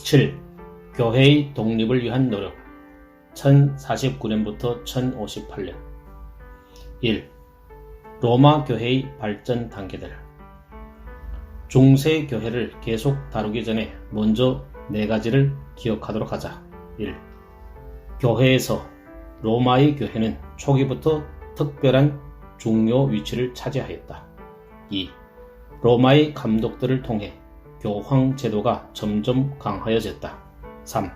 7. 교회의 독립을 위한 노력 1049년부터 1058년 1. 로마 교회의 발전 단계들. 중세 교회를 계속 다루기 전에 먼저 4가지를 기억하도록 하자. 1. 교회에서 로마의 교회는 초기부터 특별한 중요 위치를 차지하였다. 2. 로마의 감독들을 통해 교황 제도가 점점 강화해졌다. 3.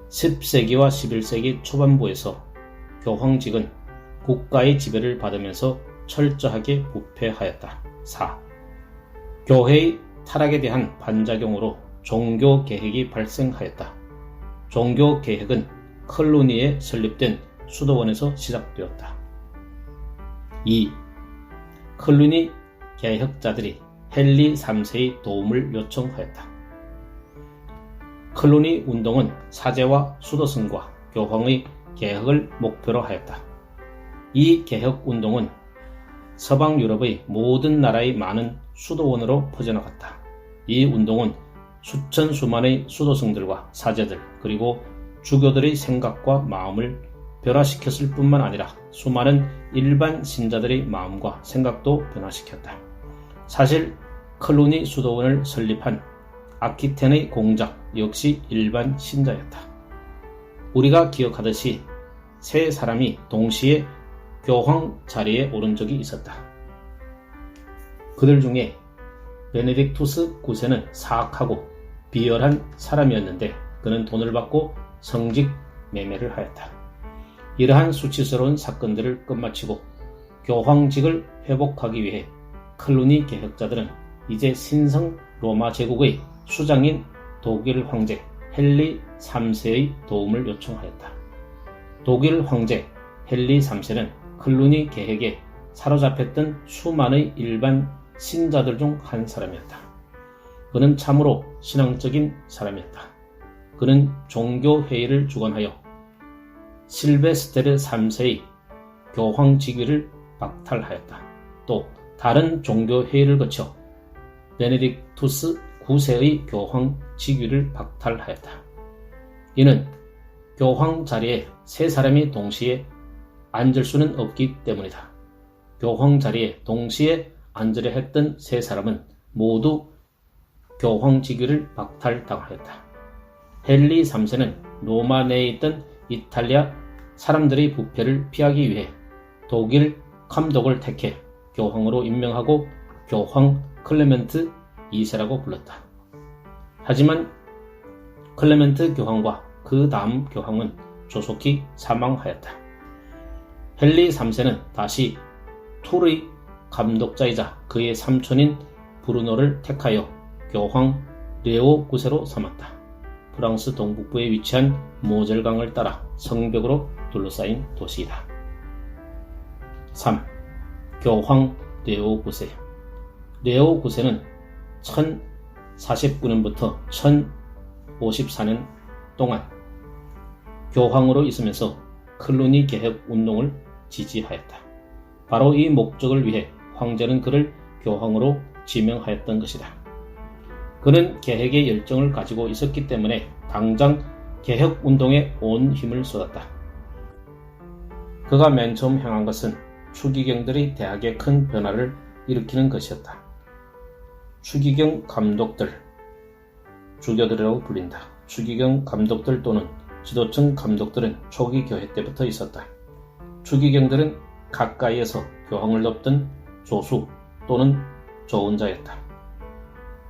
10세기와 11세기 초반부에서 교황직은 국가의 지배를 받으면서 철저하게 부패하였다. 4. 교회의 타락에 대한 반작용으로 종교개혁이 발생하였다. 종교개혁은 클루니에 설립된 수도원에서 시작되었다. 2. 클루니 개혁자들이 헨리 3세의 도움을 요청하였다. 클루니 운동은 사제와 수도승과 교황의 개혁을 목표로 하였다. 이 개혁 운동은 서방 유럽의 모든 나라의 많은 수도원으로 퍼져나갔다. 이 운동은 수천수만의 수도승들과 사제들 그리고 주교들의 생각과 마음을 변화시켰을 뿐만 아니라 수많은 일반 신자들의 마음과 생각도 변화시켰다. 사실 클루니 수도원을 설립한 아키텐의 공작 역시 일반 신자였다. 우리가 기억하듯이 세 사람이 동시에 교황 자리에 오른 적이 있었다. 그들 중에 베네딕투스 9세는 사악하고 비열한 사람이었는데 그는 돈을 받고 성직 매매를 하였다. 이러한 수치스러운 사건들을 끝마치고 교황직을 회복하기 위해 클루니 개혁자들은 이제 신성 로마 제국의 수장인 독일 황제 헨리 3세의 도움을 요청하였다. 독일 황제 헨리 3세는 클루니 개혁에 사로잡혔던 수많은 일반 신자들 중 한 사람이었다. 그는 참으로 신앙적인 사람이었다. 그는 종교회의를 주관하여 실베스테르 3세의 교황 직위를 박탈하였다. 또 다른 종교회의를 거쳐 베네딕투스 9세의 교황 직위를 박탈하였다. 이는 교황 자리에 세 사람이 동시에 앉을 수는 없기 때문이다. 교황 자리에 동시에 앉으려 했던 세 사람은 모두 교황 직위를 박탈당하였다. 헨리 3세는 로마 내에 있던 이탈리아 사람들의 부패를 피하기 위해 독일 감독을 택해 교황으로 임명하고 교황 클레멘트 2세라고 불렀다. 하지만 클레멘트 교황과 그 다음 교황은 조속히 사망하였다. 헨리 3세는 다시 툴의 감독자이자 그의 삼촌인 브루노를 택하여 교황 레오 9세로 삼았다. 프랑스 동북부에 위치한 모젤강을 따라 성벽으로 둘러싸인 도시이다. 3. 교황 레오 9세. 레오 9세는 1049년부터 1054년 동안 교황으로 있으면서 클루니 개혁 운동을 지지하였다. 바로 이 목적을 위해 황제는 그를 교황으로 지명하였던 것이다. 그는 개혁의 열정을 가지고 있었기 때문에 당장 개혁 운동에 온 힘을 쏟았다. 그가 맨 처음 향한 것은 추기경들이 대학에 큰 변화를 일으키는 것이었다. 추기경 감독들, 주교들이라고 불린다. 추기경 감독들 또는 지도층 감독들은 초기 교회 때부터 있었다. 추기경들은 가까이에서 교황을 돕던 조수 또는 조언자였다.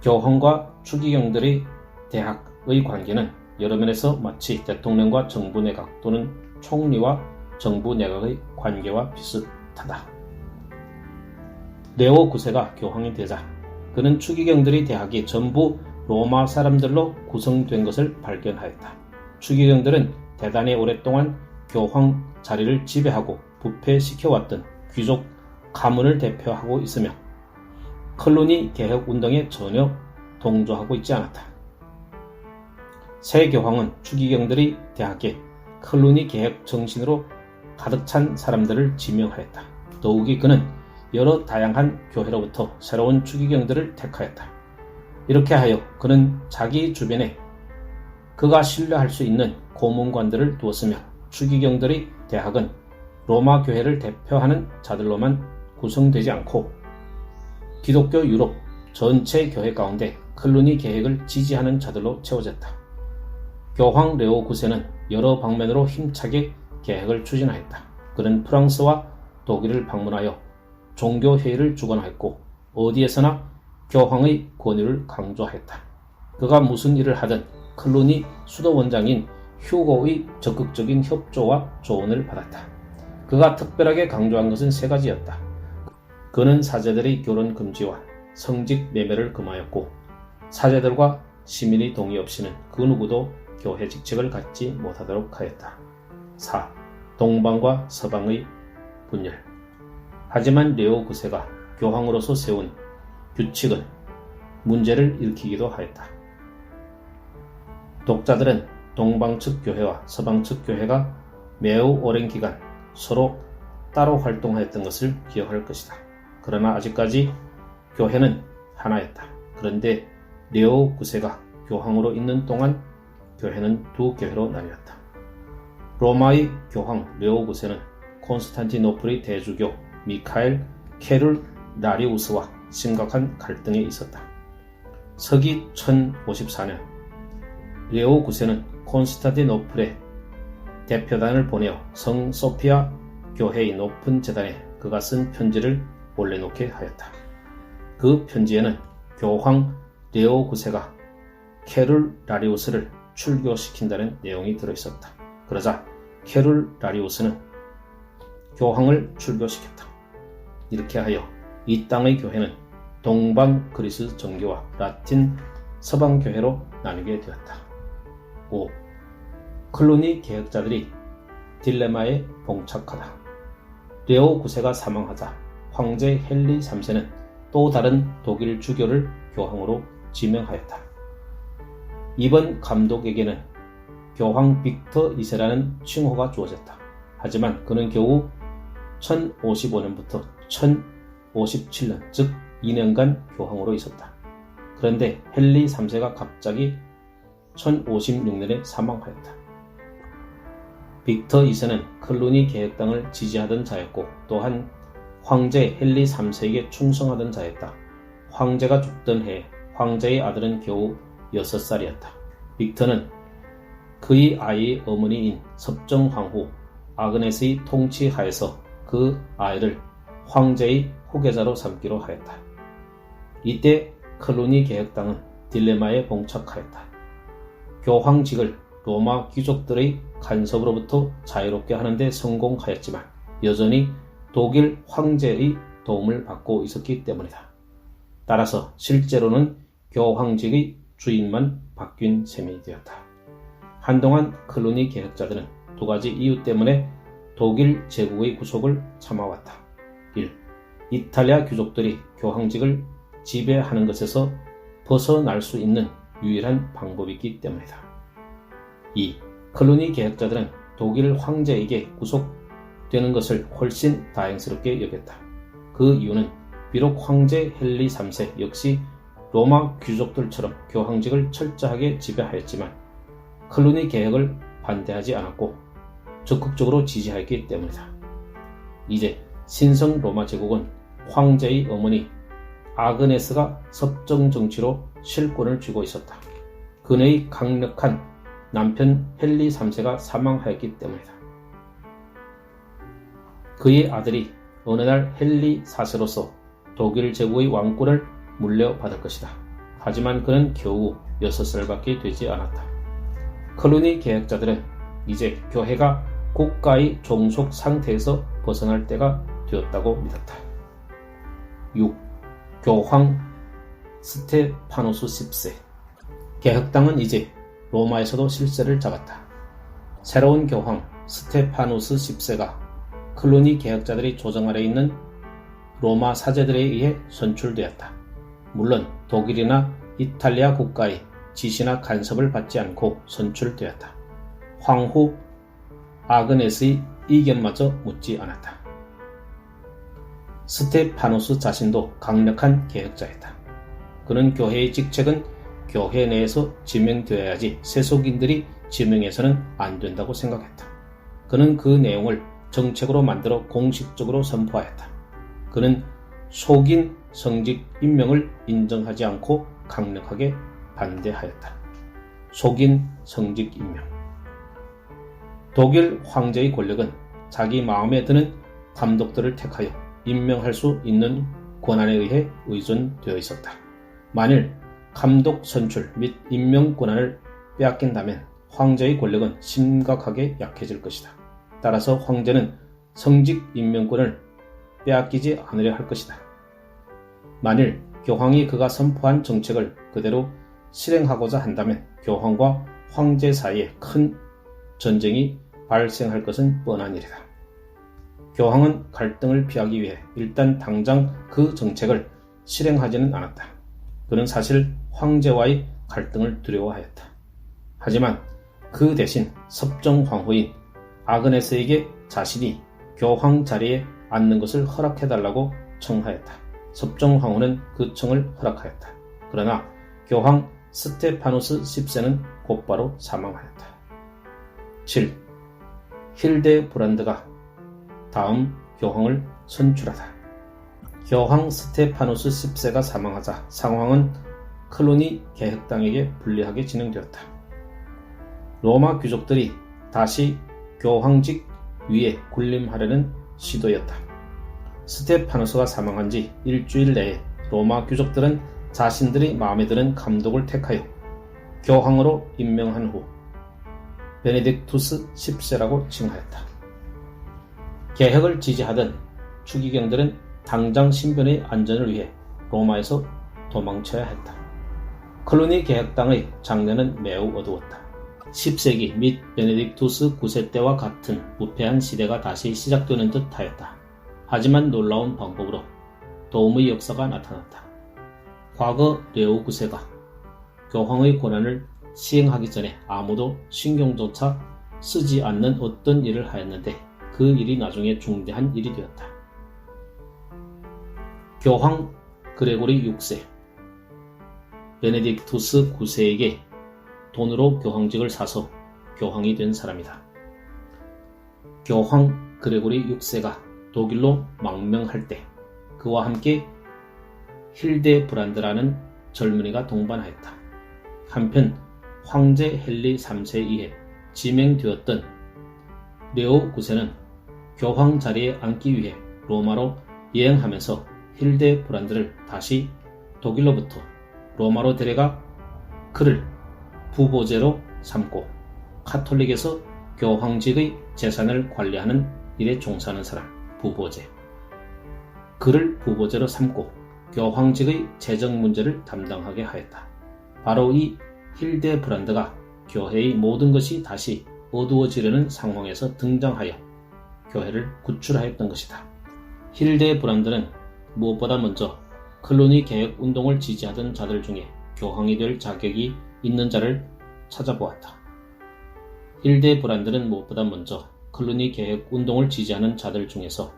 교황과 추기경들의 대학의 관계는 여러 면에서 마치 대통령과 정부 내각 또는 총리와 정부 내각의 관계와 비슷하다. 레오 9세가 교황이 되자 그는 추기경들의 대학이 전부 로마 사람들로 구성된 것을 발견하였다. 추기경들은 대단히 오랫동안 교황 자리를 지배하고 부패시켜왔던 귀족 가문을 대표하고 있으며 클루니 개혁 운동에 전혀 동조하고 있지 않았다. 새 교황은 추기경들의 대학에 클루니 개혁 정신으로 가득 찬 사람들을 지명하였다. 더욱이 그는 여러 다양한 교회로부터 새로운 추기경들을 택하였다. 이렇게 하여 그는 자기 주변에 그가 신뢰할 수 있는 고문관들을 두었으며 추기경들의 대학은 로마 교회를 대표하는 자들로만 구성되지 않고 기독교 유럽 전체 교회 가운데 클루니 계획을 지지하는 자들로 채워졌다. 교황 레오 9세는 여러 방면으로 힘차게 계획을 추진하였다. 그는 프랑스와 독일을 방문하여 종교회의를 주관하였고 어디에서나 교황의 권위를 강조하였다. 그가 무슨 일을 하든 클루니 수도원장인 휴고의 적극적인 협조와 조언을 받았다. 그가 특별하게 강조한 것은 세 가지였다. 그는 사제들의 결혼 금지와 성직 매매를 금하였고 사제들과 시민의 동의 없이는 그 누구도 교회 직책을 갖지 못하도록 하였다. 4. 동방과 서방의 분열. 하지만 레오 9세가 교황으로서 세운 규칙은 문제를 일으키기도 하였다. 독자들은 동방 측 교회와 서방 측 교회가 매우 오랜 기간 서로 따로 활동하였던 것을 기억할 것이다. 그러나 아직까지 교회는 하나였다. 그런데 레오 9세가 교황으로 있는 동안 교회는 두 교회로 나뉘었다. 로마의 교황 레오 9세는 콘스탄티노플의 대주교 미카엘 케룰라리우스와 심각한 갈등에 있었다. 서기 1054년 레오 9세는 콘스탄티노플에 대표단을 보내어 성 소피아 교회의 높은 제단에 그가 쓴 편지를 올려놓게 하였다. 그 편지에는 교황 레오 9세가 케룰라리우스를 출교시킨다는 내용이 들어있었다. 그러자 케룰라리우스는 교황을 출교시켰다. 이렇게 하여 이 땅의 교회는 동방 그리스 정교와 라틴 서방 교회로 나뉘게 되었다. 5. 클루니 개혁자들이 딜레마에 봉착하다. 레오 9세가 사망하자 황제 헨리 3세는 또 다른 독일 주교를 교황으로 지명하였다. 이번 감독에게는 교황 빅터 2세라는 칭호가 주어졌다. 하지만 그는 겨우 1055년부터 1057년, 즉 2년간 교황으로 있었다. 그런데 헨리 3세가 갑자기 1056년에 사망하였다. 빅터 2세는 클루니 개혁당을 지지하던 자였고 또한 황제 헨리 3세에게 충성하던 자였다. 황제가 죽던 해에 황제의 아들은 겨우 6살이었다. 빅터는 그의 아이의 어머니인 섭정황후 아그네스의 통치 하에서 그 아이를 황제의 후계자로 삼기로 하였다. 이때 클루니 개혁당은 딜레마에 봉착하였다. 교황직을 로마 귀족들의 간섭으로부터 자유롭게 하는데 성공하였지만 여전히 독일 황제의 도움을 받고 있었기 때문이다. 따라서 실제로는 교황직의 주인만 바뀐 셈이 되었다. 한동안 클루니 개혁자들은 두 가지 이유 때문에 독일 제국의 구속을 참아왔다. 1. 이탈리아 귀족들이 교황직을 지배하는 것에서 벗어날 수 있는 유일한 방법이기 때문이다. 2. 클루니 개혁자들은 독일 황제에게 구속되는 것을 훨씬 다행스럽게 여겼다. 그 이유는 비록 황제 헨리 3세 역시 로마 귀족들처럼 교황직을 철저하게 지배하였지만 클루니 개혁을 반대하지 않았고 적극적으로 지지하였기 때문이다. 이제 신성 로마 제국은 황제의 어머니 아그네스가 섭정 정치로 실권을 쥐고 있었다. 그녀의 강력한 남편 헨리 3세가 사망하였기 때문이다. 그의 아들이 어느 날 헨리 4세로서 독일 제국의 왕권을 물려받을 것이다. 하지만 그는 겨우 6살밖에 되지 않았다. 클루니 개혁자들은 이제 교회가 국가의 종속 상태에서 벗어날 때가 되었다고 믿었다. 6. 교황 스테파노스 10세. 개혁당은 이제 로마에서도 실세를 잡았다. 새로운 교황 스테파노스 10세가 클루니 개혁자들이 조정 아래 있는 로마 사제들에 의해 선출되었다. 물론 독일이나 이탈리아 국가의 지시나 간섭을 받지 않고 선출되었다. 황후 아그네스의 의견마저 묻지 않았다. 스테파노스 자신도 강력한 개혁자였다. 그는 교회의 직책은 교회 내에서 지명되어야지 세속인들이 지명해서는 안 된다고 생각했다. 그는 그 내용을 정책으로 만들어 공식적으로 선포하였다. 그는 속인 성직 임명을 인정하지 않고 강력하게 반대하였다. 속인 성직 임명. 독일 황제의 권력은 자기 마음에 드는 감독들을 택하여 임명할 수 있는 권한에 의해 의존되어 있었다. 만일 감독 선출 및 임명 권한을 빼앗긴다면 황제의 권력은 심각하게 약해질 것이다. 따라서 황제는 성직 임명권을 빼앗기지 않으려 할 것이다. 만일 교황이 그가 선포한 정책을 그대로 실행하고자 한다면 교황과 황제 사이에 큰 전쟁이 발생할 것은 뻔한 일이다. 교황은 갈등을 피하기 위해 일단 당장 그 정책을 실행하지는 않았다. 그는 사실 황제와의 갈등을 두려워하였다. 하지만 그 대신 섭정 황후인 아그네스에게 자신이 교황 자리에 앉는 것을 허락해달라고 청하였다. 섭정 황후는 그 청을 허락하였다. 그러나 교황 스테파누스 10세는 곧바로 사망하였다. 7. 힐데브란드가 다음 교황을 선출하다. 교황 스테파누스 10세가 사망하자 상황은 클로니 개혁당에게 불리하게 진행되었다. 로마 귀족들이 다시 교황직 위에 군림하려는 시도였다. 스테파누스가 사망한 지 일주일 내에 로마 귀족들은 자신들이 마음에 드는 감독을 택하여 교황으로 임명한 후 베네딕투스 10세라고 칭하였다. 개혁을 지지하던 추기경들은 당장 신변의 안전을 위해 로마에서 도망쳐야 했다. 클로니 개혁당의 장래는 매우 어두웠다. 10세기 및 베네딕투스 9세 때와 같은 부패한 시대가 다시 시작되는 듯 하였다. 하지만 놀라운 방법으로 도움의 역사가 나타났다. 과거 레오 9세가 교황의 권한을 시행하기 전에 아무도 신경조차 쓰지 않는 어떤 일을 하였는데 그 일이 나중에 중대한 일이 되었다. 교황 그레고리 6세 베네딕투스 9세에게 돈으로 교황직을 사서 교황이 된 사람이다. 교황 그레고리 6세가 독일로 망명할 때 그와 함께 힐데브란드라는 젊은이가 동반하였다. 한편 황제 헨리 3세에 의해 지명되었던 레오 9세는 교황 자리에 앉기 위해 로마로 여행하면서 힐데브란드를 다시 독일로부터 로마로 데려가 그를 부보제로 삼고 카톨릭에서 교황직의 재산을 관리하는 일에 종사하는 사람, 부보제. 그를 부보제로 삼고 교황직의 재정 문제를 담당하게 하였다. 바로 이 힐데브란드가 교회의 모든 것이 다시 어두워지려는 상황에서 등장하여 교회를 구출하였던 것이다. 힐데브란드는 무엇보다 먼저 클로니 개혁 운동을 지지하던 자들 중에 교황이 될 자격이 있는 자를 찾아보았다. 힐데브란드는 무엇보다 먼저 클로니 개혁 운동을 지지하는 자들 중에서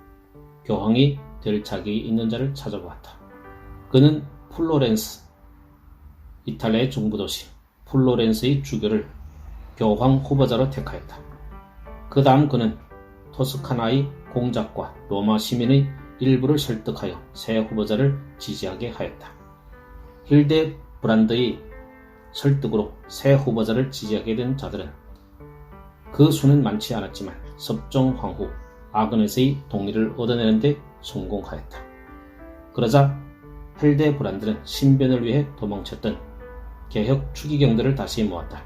교황이 될 자격이 있는 자를 찾아보았다. 그는 플로렌스, 이탈리아의 중부도시 플로렌스의 주교를 교황 후보자로 택하였다. 그 다음 그는 토스카나의 공작과 로마 시민의 일부를 설득하여 새 후보자를 지지하게 하였다. 힐데브란드의 설득으로 새 후보자를 지지하게 된 자들은 그 수는 많지 않았지만 섭정 황후 아그네스의 동의를 얻어내는 데 성공하였다. 그러자 힐데브란드는 신변을 위해 도망쳤던 개혁 추기경들을 다시 모았다.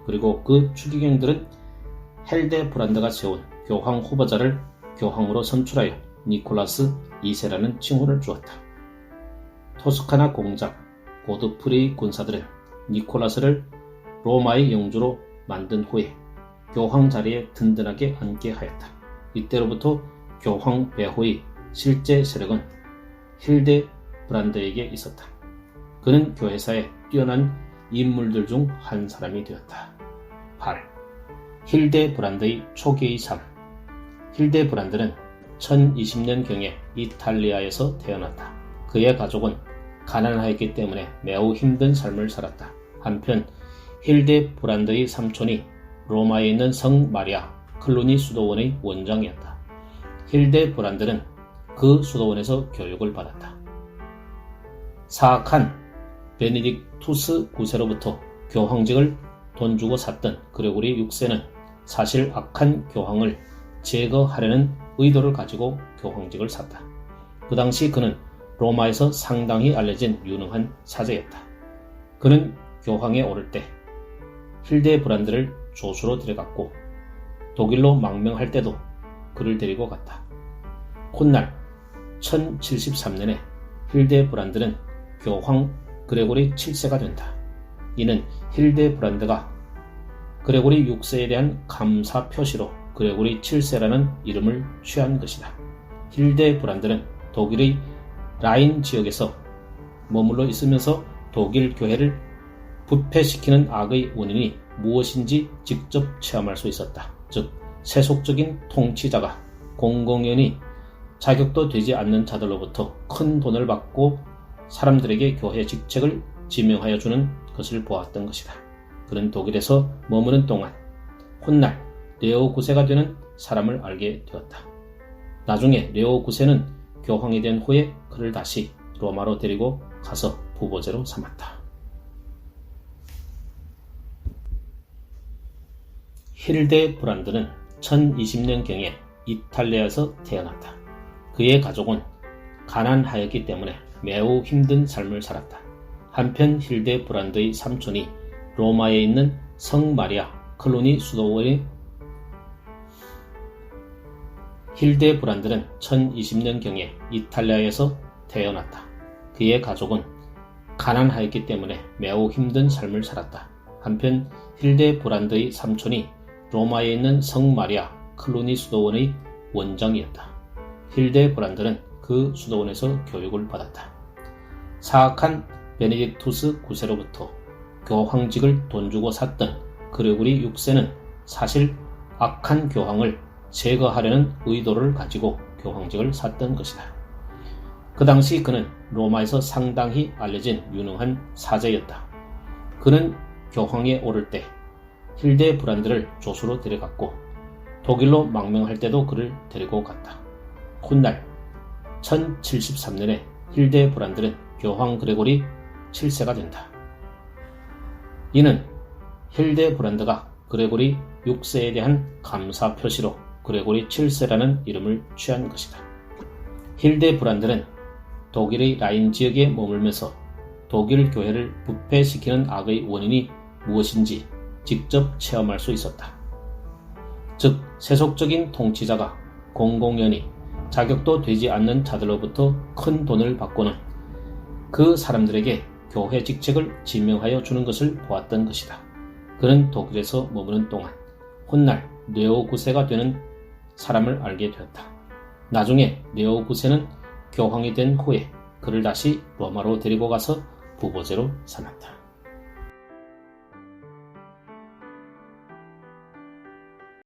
그리고 그 추기경들은 힐데브란드가 세운 교황 후보자를 교황으로 선출하여 니콜라스 2세라는 칭호를 주었다. 토스카나 공작 고드프리 군사들은 니콜라스를 로마의 영주로 만든 후에 교황 자리에 든든하게 앉게 하였다. 이때로부터 교황 배후의 실제 세력은 힐데브란드에게 있었다. 그는 교회사에 뛰어난 인물들 중 한 사람이 되었다. 8. 힐데브란드의 초기의 삶. 힐데브란드는 1020년경에 이탈리아에서 태어났다. 그의 가족은 가난하였기 때문에 매우 힘든 삶을 살았다. 한편 힐데브란드의 삼촌이 로마에 있는 성 마리아 클루니 수도원의 원장이었다. 힐데브란드는 그 수도원에서 교육을 받았다. 사악한 베네딕투스 9세로부터 교황직을 돈 주고 샀던 그레고리 6세는 사실 악한 교황을 제거하려는 의도를 가지고 교황직을 샀다. 그 당시 그는 로마에서 상당히 알려진 유능한 사제였다. 그는 교황에 오를 때 힐데브란드를 조수로 데려갔고 독일로 망명할 때도 그를 데리고 갔다. 훗날 1073년에 힐데브란드는 교황 그레고리 7세가 된다. 이는 힐데브란드가 그레고리 6세에 대한 감사 표시로 그레고리 7세라는 이름을 취한 것이다. 힐데브란드는 독일의 라인 지역에서 머물러 있으면서 독일 교회를 부패시키는 악의 원인이 무엇인지 직접 체험할 수 있었다. 즉, 세속적인 통치자가 공공연히 자격도 되지 않는 자들로부터 큰 돈을 받고 사람들에게 교회 직책을 지명하여 주는 것을 보았던 것이다. 그는 독일에서 머무는 동안 훗날 레오 9세가 되는 사람을 알게 되었다. 나중에 레오 9세는 교황이 된 후에 그를 다시 로마로 데리고 가서 부보제로 삼았다. 힐데브란드는 1020년경에 이탈리아에서 태어났다. 그의 가족은 가난하였기 때문에 매우 힘든 삶을 살았다. 한편 힐데브란드의 삼촌이 로마에 있는 성 마리아 클루니 수도원의 힐데브란드는 1020년경에 이탈리아에서 태어났다. 그의 가족은 가난하였기 때문에 매우 힘든 삶을 살았다. 한편 힐데브란드의 삼촌이 로마에 있는 성 마리아 클루니 수도원의 원장이었다. 힐데브란드는 그 수도원에서 교육을 받았다. 사악한 베네딕투스 9세로부터 교황직을 돈 주고 샀던 그레고리 6세는 사실 악한 교황을 제거하려는 의도를 가지고 교황직을 샀던 것이다. 그 당시 그는 로마에서 상당히 알려진 유능한 사제였다. 그는 교황에 오를 때 힐데브란드를 조수로 데려갔고 독일로 망명할 때도 그를 데리고 갔다. 훗날 1073년에 힐데브란드는 교황 그레고리 7세가 된다. 이는 힐데브란드가 그레고리 6세에 대한 감사 표시로 그레고리 7세라는 이름을 취한 것이다. 힐데브란드는 독일의 라인 지역에 머물면서 독일 교회를 부패시키는 악의 원인이 무엇인지 직접 체험할 수 있었다. 즉, 세속적인 통치자가 공공연히 자격도 되지 않는 자들로부터 큰 돈을 받고는 그 사람들에게 교회 직책을 지명하여 주는 것을 보았던 것이다. 그는 독일에서 머무는 동안 훗날 레오 9세가 되는 사람을 알게 되었다. 나중에 레오 9세는 교황이 된 후에 그를 다시 로마로 데리고 가서 부보제로 삼았다.